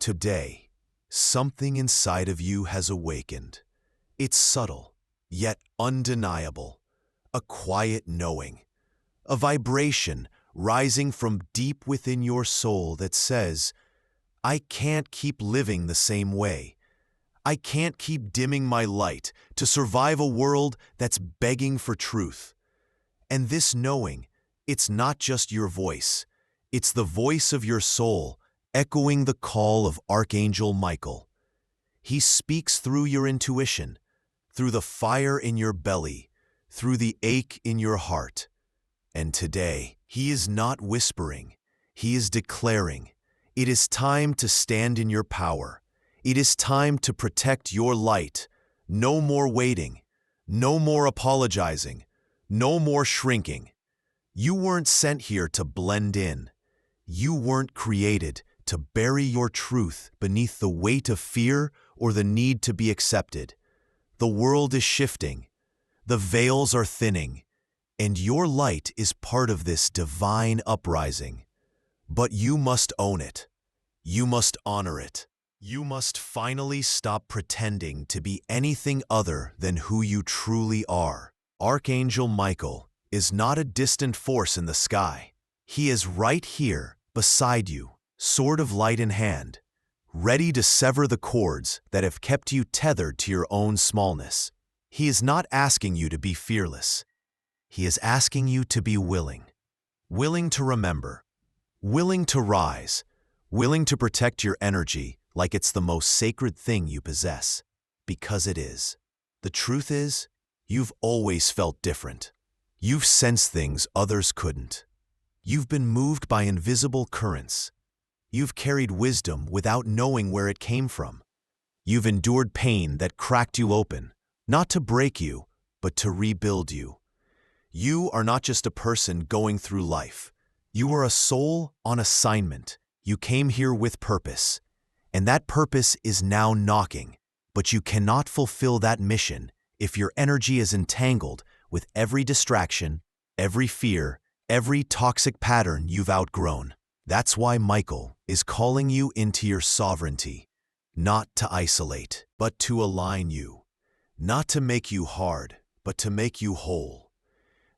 Today, something inside of you has awakened. It's subtle, yet undeniable. A quiet knowing, a vibration rising from deep within your soul that says, I can't keep living the same way. I can't keep dimming my light to survive a world that's begging for truth. And this knowing, it's not just your voice. It's the voice of your soul, echoing the call of Archangel Michael. He speaks through your intuition, through the fire in your belly, through the ache in your heart. And today, he is not whispering. He is declaring, it is time to stand in your power. It is time to protect your light. No more waiting. No more apologizing. No more shrinking. You weren't sent here to blend in. You weren't created to bury your truth beneath the weight of fear or the need to be accepted. The world is shifting. The veils are thinning. And your light is part of this divine uprising. But you must own it. You must honor it. You must finally stop pretending to be anything other than who you truly are. Archangel Michael is not a distant force in the sky. He is right here, beside you, sword of light in hand, ready to sever the cords that have kept you tethered to your own smallness. He is not asking you to be fearless. He is asking you to be willing. Willing to remember. Willing to rise. Willing to protect your energy like it's the most sacred thing you possess, because it is. The truth is, you've always felt different. You've sensed things others couldn't. You've been moved by invisible currents. You've carried wisdom without knowing where it came from. You've endured pain that cracked you open, not to break you, but to rebuild you. You are not just a person going through life. You are a soul on assignment. You came here with purpose. And that purpose is now knocking, but you cannot fulfill that mission if your energy is entangled with every distraction, every fear, every toxic pattern you've outgrown. That's why Michael is calling you into your sovereignty, not to isolate, but to align you, not to make you hard, but to make you whole.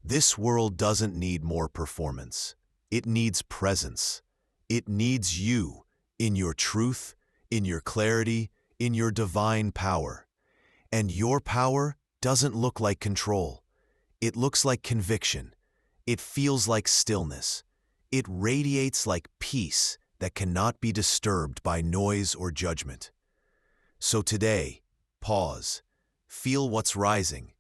This world doesn't need more performance. It needs presence. It needs you in your truth, in your clarity, in your divine power. And your power doesn't look like control. It looks like conviction. It feels like stillness. It radiates like peace that cannot be disturbed by noise or judgment. So today, pause. Feel what's rising.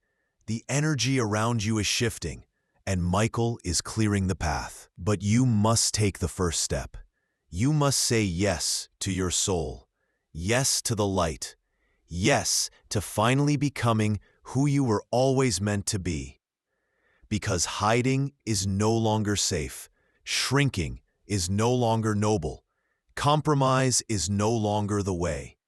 The energy around you is shifting, and Michael is clearing the path. But you must take the first step. You must say yes to your soul, yes to the light, yes to finally becoming who you were always meant to be. Because hiding is no longer safe, shrinking is no longer noble, compromise is no longer the way.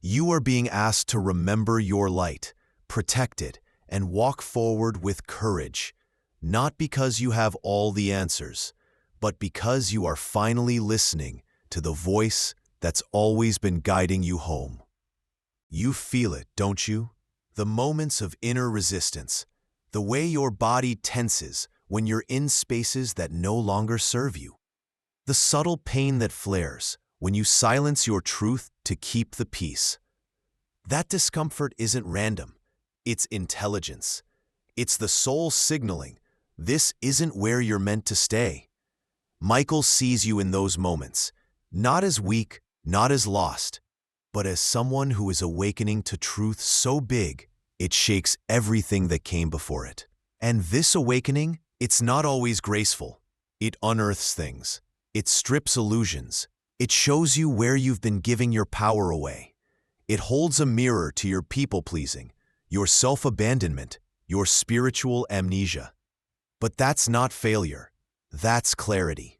You are being asked to remember your light, protect it, and walk forward with courage, not because you have all the answers, but because you are finally listening to the voice that's always been guiding you home. You feel it, don't you? The moments of inner resistance, the way your body tenses when you're in spaces that no longer serve you. The subtle pain that flares when you silence your truth to keep the peace. That discomfort isn't random. It's intelligence. It's the soul signaling, this isn't where you're meant to stay. Michael sees you in those moments, not as weak, not as lost, but as someone who is awakening to truth so big, it shakes everything that came before it. And this awakening, it's not always graceful. It unearths things. It strips illusions. It shows you where you've been giving your power away. It holds a mirror to your people-pleasing, your self-abandonment, your spiritual amnesia. But that's not failure. That's clarity.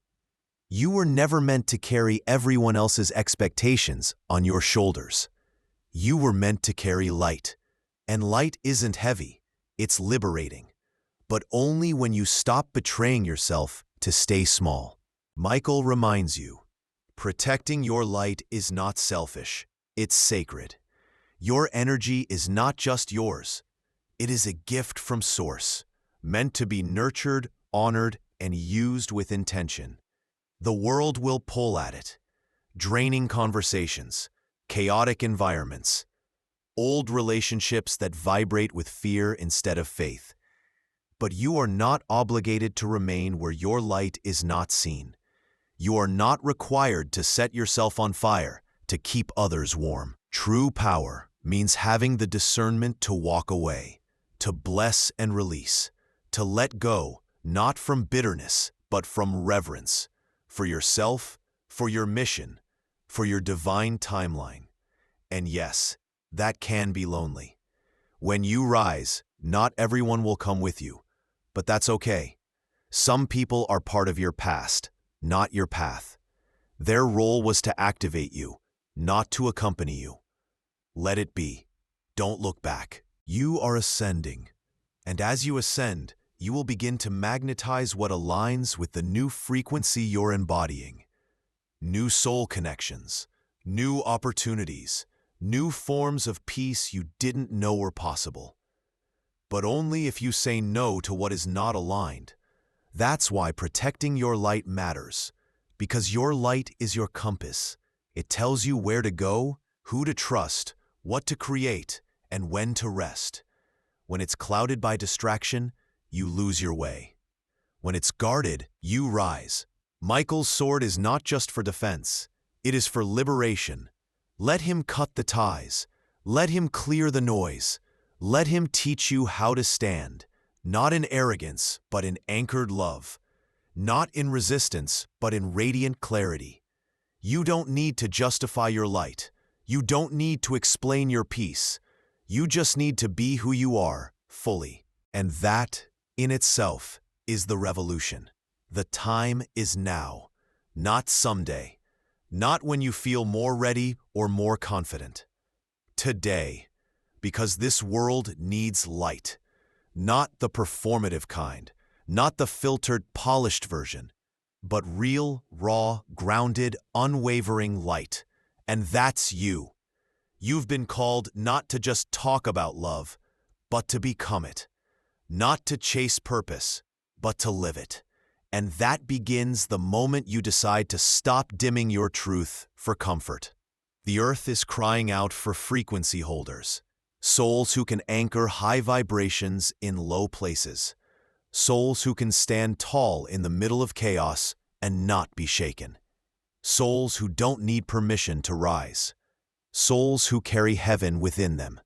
You were never meant to carry everyone else's expectations on your shoulders. You were meant to carry light. And light isn't heavy, it's liberating. But only when you stop betraying yourself to stay small. Michael reminds you, Protecting your light is not selfish, it's sacred. Your energy is not just yours. It is a gift from Source, meant to be nurtured, honored, and used with intention. The world will pull at it. Draining conversations, chaotic environments, old relationships that vibrate with fear instead of faith. But you are not obligated to remain where your light is not seen. You are not required to set yourself on fire to keep others warm. True power means having the discernment to walk away, to bless and release, to let go, not from bitterness, but from reverence, for yourself, for your mission, for your divine timeline. And yes, that can be lonely. When you rise, not everyone will come with you, but that's okay. Some people are part of your past, not your path. Their role was to activate you, not to accompany you. Let it be. Don't look back. You are ascending. And as you ascend, you will begin to magnetize what aligns with the new frequency you're embodying. New soul connections, new opportunities, new forms of peace you didn't know were possible. But only if you say no to what is not aligned. That's why protecting your light matters, because your light is your compass. It tells you where to go, who to trust, what to create, and when to rest. When it's clouded by distraction, you lose your way. When it's guarded, you rise. Michael's sword is not just for defense, it is for liberation. Let him cut the ties. Let him clear the noise. Let him teach you how to stand, not in arrogance, but in anchored love. Not in resistance, but in radiant clarity. You don't need to justify your light. You don't need to explain your peace. You just need to be who you are, fully. And that, in itself, is the revolution. The time is now, not someday. Not when you feel more ready or more confident. Today, because this world needs light. Not the performative kind, not the filtered, polished version, but real, raw, grounded, unwavering light. And that's you. You've been called not to just talk about love, but to become it. Not to chase purpose, but to live it. And that begins the moment you decide to stop dimming your truth for comfort. The earth is crying out for frequency holders. Souls who can anchor high vibrations in low places. Souls who can stand tall in the middle of chaos and not be shaken. Souls who don't need permission to rise. Souls who carry heaven within them.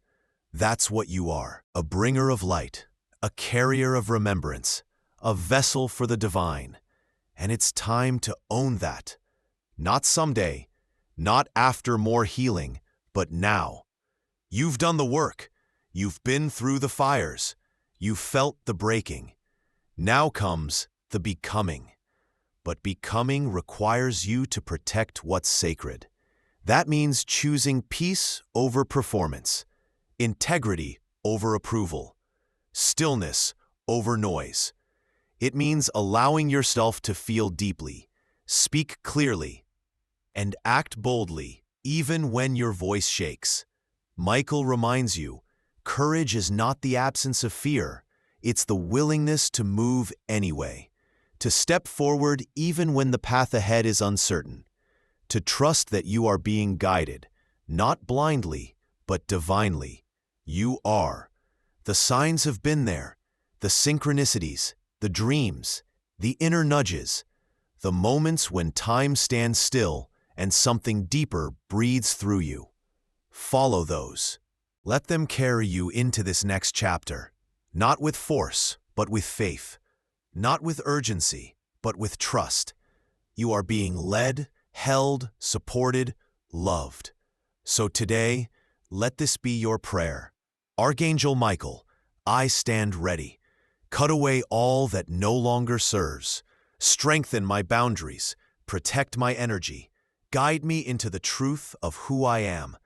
That's what you are, a bringer of light, a carrier of remembrance, a vessel for the divine. And it's time to own that. Not someday, not after more healing, but now. You've done the work. You've been through the fires. You've felt the breaking. Now comes the becoming. But becoming requires you to protect what's sacred. That means choosing peace over performance, integrity over approval, stillness over noise. It means allowing yourself to feel deeply, speak clearly, and act boldly, even when your voice shakes. Michael reminds you, courage is not the absence of fear, it's the willingness to move anyway, to step forward even when the path ahead is uncertain, to trust that you are being guided, not blindly, but divinely. You are. The signs have been there, the synchronicities, the dreams, the inner nudges, the moments when time stands still and something deeper breathes through you. Follow those. Let them carry you into this next chapter, not with force, but with faith, not with urgency, but with trust. You are being led, held, supported, loved. So today, let this be your prayer. Archangel Michael, I stand ready. Cut away all that no longer serves. Strengthen my boundaries. Protect my energy. Guide me into the truth of who I am.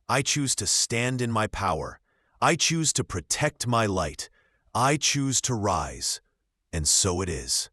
I choose to stand in my power. I choose to protect my light. I choose to rise. And so it is.